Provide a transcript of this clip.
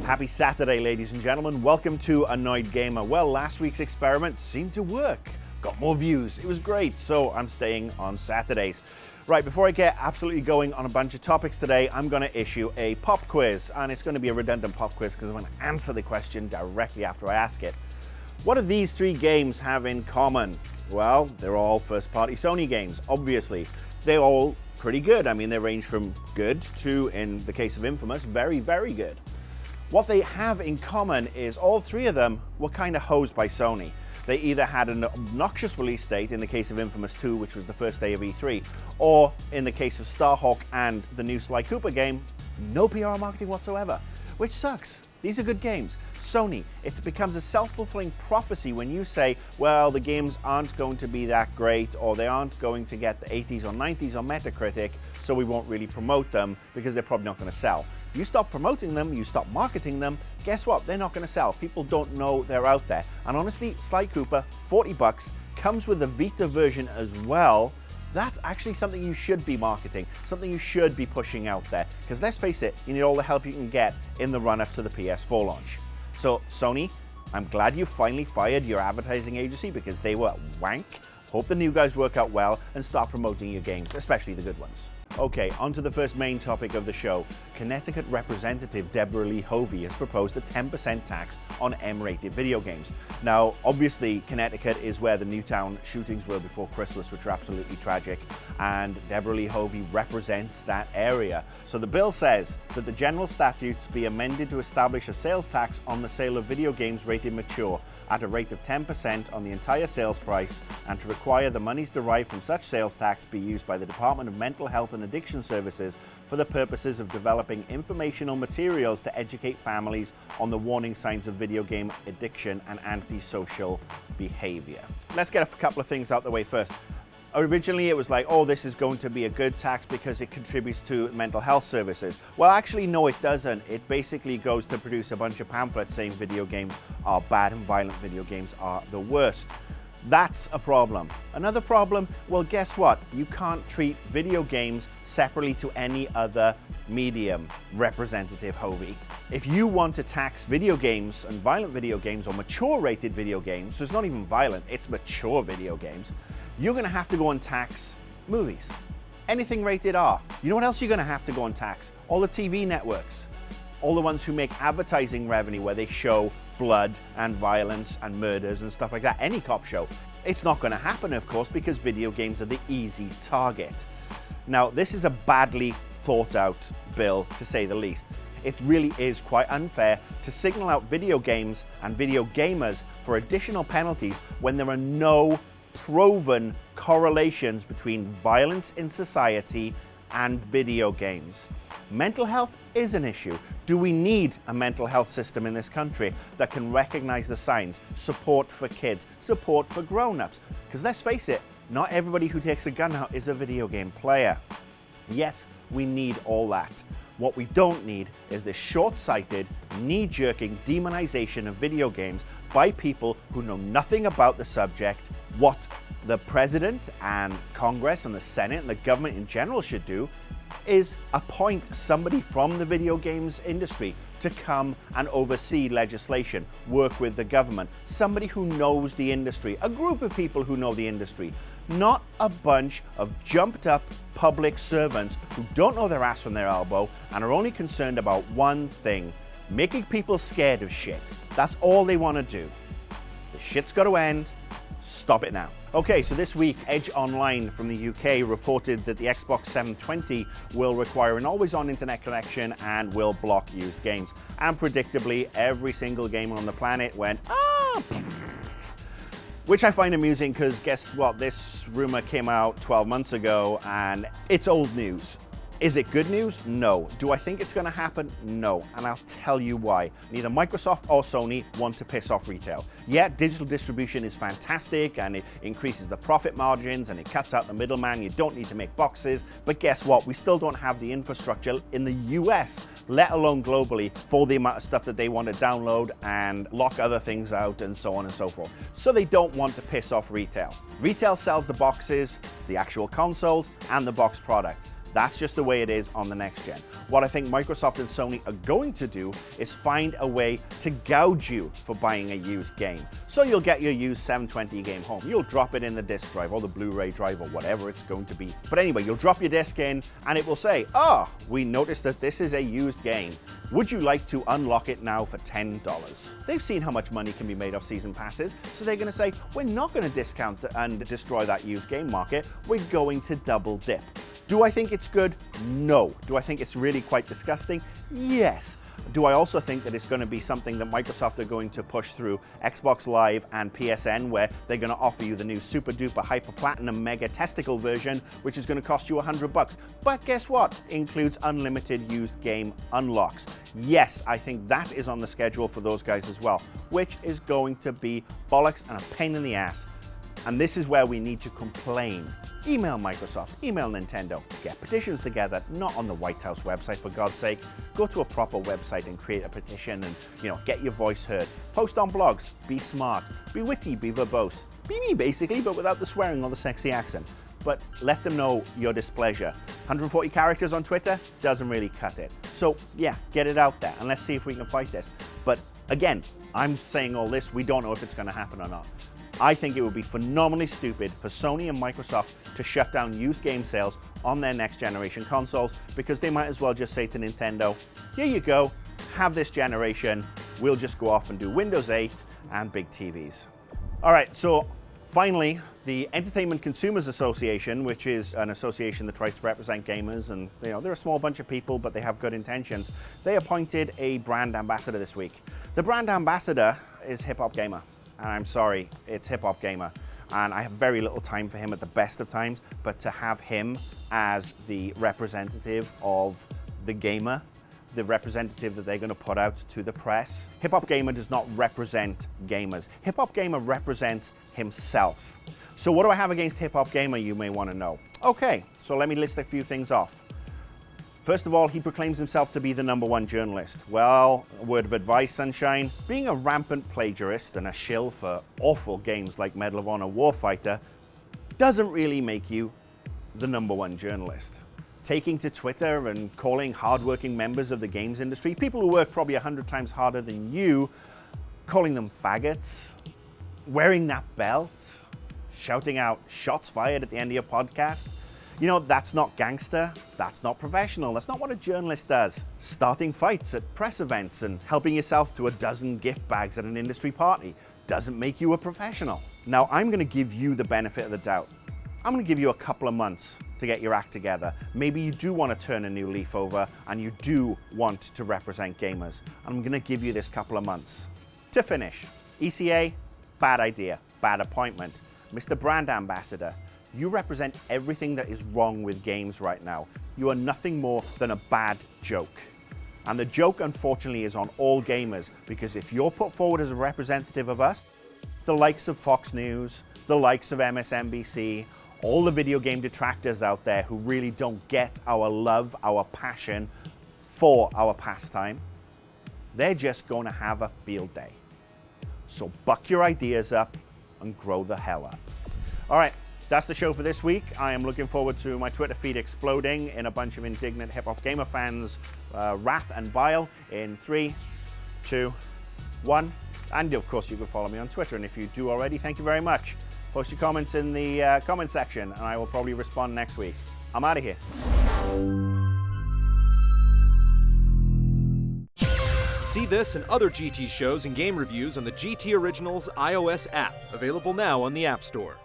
Happy Saturday, ladies and gentlemen. Welcome to Annoyed Gamer. Well, last week's experiment seemed to work. Got more views. It was great, so I'm staying on Saturdays. Right, before I get absolutely going on a bunch of topics today, I'm going to issue a pop quiz, and it's going to be a redundant pop quiz because I'm going to answer the question directly after I ask it. What do these three games have in common? Well, they're all first-party Sony games, obviously. They're all pretty good. I mean, they range from good to, in the case of Infamous, very, very good. What they have in common is all three of them were kind of hosed by Sony. They either had an obnoxious release date in the case of Infamous 2, which was the first day of E3, or in the case of Starhawk and the new Sly Cooper game, no PR marketing whatsoever, which sucks. These are good games. Sony, it becomes a self-fulfilling prophecy when you say, well, the games aren't going to be that great, or they aren't going to get the 80s or 90s on Metacritic, so we won't really promote them because they're probably not going to sell. You stop promoting them, you stop marketing them, guess what? They're not going to sell. People don't know they're out there. And honestly, Sly Cooper, 40 bucks, comes with the Vita version as well. That's actually something you should be marketing, something you should be pushing out there. Because let's face it, you need all the help you can get in the run-up to the PS4 launch. So Sony, I'm glad you finally fired your advertising agency because they were wank. Hope the new guys work out well and start promoting your games, especially the good ones. Okay, on to the first main topic of the show. Connecticut Representative Deborah Lee Hovey has proposed a 10% tax on M-rated video games. Now, obviously, Connecticut is where the Newtown shootings were before Christmas, which were absolutely tragic, and Deborah Lee Hovey represents that area. So the bill says that the general statutes be amended to establish a sales tax on the sale of video games rated mature at a rate of 10% on the entire sales price, and to require the monies derived from such sales tax be used by the Department of Mental Health and Addiction Services for the purposes of developing informational materials to educate families on the warning signs of video game addiction and antisocial behavior. Let's get a couple of things out the way first. Originally, it was like, oh, this is going to be a good tax because it contributes to mental health services. Well, actually, no, it doesn't. It basically goes to produce a bunch of pamphlets saying video games are bad and violent video games are the worst. That's a problem. Another problem, well, guess what? You can't treat video games separately to any other medium, Representative Hovey. If you want to tax video games and violent video games or mature rated video games, so it's not even violent, it's mature video games, you're going to have to go and tax movies. Anything rated R. You know what else you're going to have to go and tax? All the TV networks. All the ones who make advertising revenue where they show blood and violence and murders and stuff like that. Any cop show. It's not going to happen, of course, because video games are the easy target. Now, this is a badly thought out bill, to say the least. It really is quite unfair to signal out video games and video gamers for additional penalties when there are no proven correlations between violence in society and video games. Mental health is an issue. Do we need a mental health system in this country that can recognize the signs, support for kids, support for grown-ups? Because let's face it, not everybody who takes a gun out is a video game player. Yes, we need all that. What we don't need is this short-sighted, knee-jerking demonization of video games by people who know nothing about the subject. What the President and Congress and the Senate and the government in general should do is appoint somebody from the video games industry to come and oversee legislation, work with the government, somebody who knows the industry, a group of people who know the industry, not a bunch of jumped up public servants who don't know their ass from their elbow and are only concerned about one thing, making people scared of shit. That's all they want to do. The shit's got to end. Stop it now. Okay, so this week, Edge Online from the UK reported that the Xbox 720 will require an always-on internet connection and will block used games. And predictably, every single gamer on the planet went, ah! Which I find amusing because guess what? This rumor came out 12 months ago and it's old news. Is it good news? No. Do I think it's going to happen? No. And I'll tell you why. Neither Microsoft or Sony want to piss off retail. Yeah, digital distribution is fantastic and it increases the profit margins and it cuts out the middleman. You don't need to make boxes. But guess what? We still don't have the infrastructure in the US, let alone globally, for the amount of stuff that they want to download and lock other things out and so on and so forth. So they don't want to piss off retail. Retail sells the boxes, the actual consoles, and the box product. That's just the way it is on the next gen. What I think Microsoft and Sony are going to do is find a way to gouge you for buying a used game. So you'll get your used 720 game home. You'll drop it in the disk drive or the Blu-ray drive or whatever it's going to be. But anyway, you'll drop your disc in and it will say, "Ah, we noticed that this is a used game. Would you like to unlock it now for $10? They've seen how much money can be made off season passes, so they're going to say, we're not going to discount and destroy that used game market. We're going to double dip. Do I think it's good? No. Do I think it's really quite disgusting? Yes. Do I also think that it's going to be something that Microsoft are going to push through Xbox Live and PSN, where they're going to offer you the new super duper hyper platinum mega testicle version, which is going to cost you $100. But guess what? Includes unlimited used game unlocks. Yes, I think that is on the schedule for those guys as well, which is going to be bollocks and a pain in the ass. And this is where we need to complain. Email Microsoft, email Nintendo, get petitions together, not on the White House website for God's sake. Go to a proper website and create a petition and, get your voice heard. Post on blogs, be smart, be witty, be verbose. Be me basically, but without the swearing or the sexy accent. But let them know your displeasure. 140 characters on Twitter doesn't really cut it. So yeah, get it out there and let's see if we can fight this. But again, I'm saying all this, we don't know if it's going to happen or not. I think it would be phenomenally stupid for Sony and Microsoft to shut down used game sales on their next generation consoles, because they might as well just say to Nintendo, here you go, have this generation, we'll just go off and do Windows 8 and big TVs. All right, so finally, the Entertainment Consumers Association, which is an association that tries to represent gamers, and they're a small bunch of people, but they have good intentions. They appointed a brand ambassador this week. The brand ambassador is Hip Hop Gamer. And I'm sorry, it's Hip Hop Gamer. And I have very little time for him at the best of times, but to have him as the representative of the gamer, the representative that they're going to put out to the press. Hip Hop Gamer does not represent gamers. Hip Hop Gamer represents himself. So what do I have against Hip Hop Gamer, you may want to know? Okay, so let me list a few things off. First of all, he proclaims himself to be the #1 journalist. Well, a word of advice, Sunshine. Being a rampant plagiarist and a shill for awful games like Medal of Honor Warfighter doesn't really make you the #1 journalist. Taking to Twitter and calling hardworking members of the games industry, people who work probably 100 times harder than you, calling them faggots, wearing that belt, shouting out shots fired at the end of your podcast. That's not gangster, that's not professional, that's not what a journalist does. Starting fights at press events and helping yourself to a dozen gift bags at an industry party doesn't make you a professional. Now, I'm going to give you the benefit of the doubt. I'm going to give you a couple of months to get your act together. Maybe you do want to turn a new leaf over and you do want to represent gamers. I'm going to give you this couple of months. To finish, ECA, bad idea, bad appointment. Mr. Brand Ambassador, you represent everything that is wrong with games right now. You are nothing more than a bad joke. And the joke, unfortunately, is on all gamers, because if you're put forward as a representative of us, the likes of Fox News, the likes of MSNBC, all the video game detractors out there who really don't get our love, our passion for our pastime, they're just going to have a field day. So buck your ideas up and grow the hell up. All right. That's the show for this week. I am looking forward to my Twitter feed exploding in a bunch of indignant Hip Hop Gamer fans' wrath and bile in 3, 2, 1. And of course, you can follow me on Twitter. And if you do already, thank you very much. Post your comments in the comment section, and I will probably respond next week. I'm out of here. See this and other GT shows and game reviews on the GT Originals iOS app, available now on the App Store.